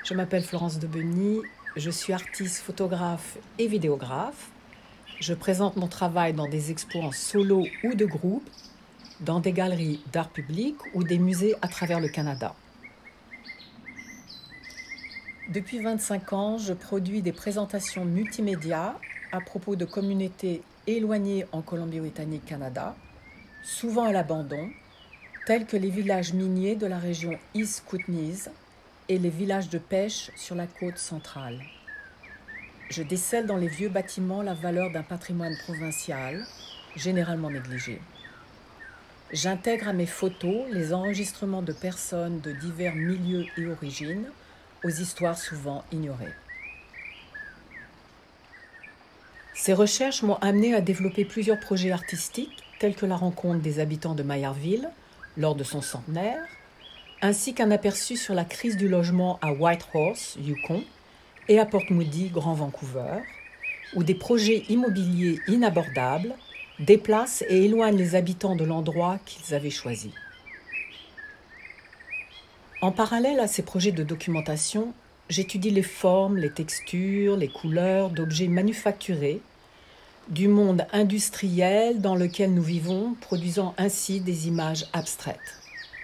Je m'appelle Florence Debeny, je suis artiste, photographe et vidéographe. Je présente mon travail dans des expos en solo ou de groupe, dans des galeries d'art public ou des musées à travers le Canada. Depuis 25 ans, je produis des présentations multimédia à propos de communautés éloignées en Colombie-Britannique-Canada, souvent à l'abandon, tels que les villages miniers de la région East Kootenays et les villages de pêche sur la côte centrale. Je décèle dans les vieux bâtiments la valeur d'un patrimoine provincial, généralement négligé. J'intègre à mes photos les enregistrements de personnes de divers milieux et origines, aux histoires souvent ignorées. Ces recherches m'ont amené à développer plusieurs projets artistiques, tels que la rencontre des habitants de Mayerville lors de son centenaire, ainsi qu'un aperçu sur la crise du logement à Whitehorse, Yukon, et à Port Moody, Grand Vancouver, où des projets immobiliers inabordables déplacent et éloignent les habitants de l'endroit qu'ils avaient choisi. En parallèle à ces projets de documentation, j'étudie les formes, les textures, les couleurs d'objets manufacturés du monde industriel dans lequel nous vivons, produisant ainsi des images abstraites.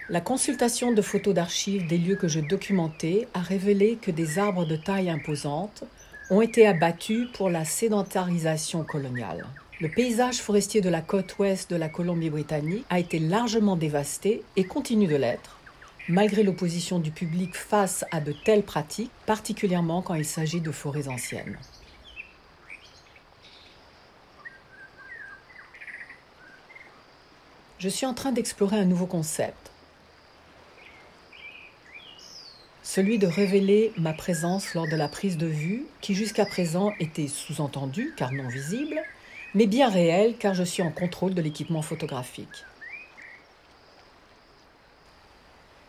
La consultation de photos d'archives des lieux que je documentais a révélé que des arbres de taille imposante ont été abattus pour la sédentarisation coloniale. Le paysage forestier de la côte ouest de la Colombie-Britannique a été largement dévasté et continue de l'être, malgré l'opposition du public face à de telles pratiques, particulièrement quand il s'agit de forêts anciennes. Je suis en train d'explorer un nouveau concept, celui de révéler ma présence lors de la prise de vue qui jusqu'à présent était sous-entendue car non visible, mais bien réelle car je suis en contrôle de l'équipement photographique.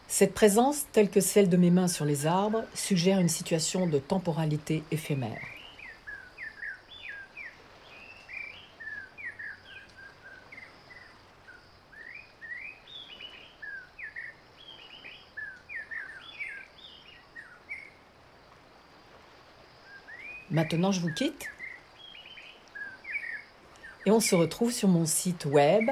Cette présence, telle que celle de mes mains sur les arbres, suggère une situation de temporalité éphémère. Maintenant, je vous quitte et on se retrouve sur mon site web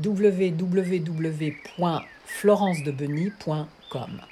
www.florencedebeny.com.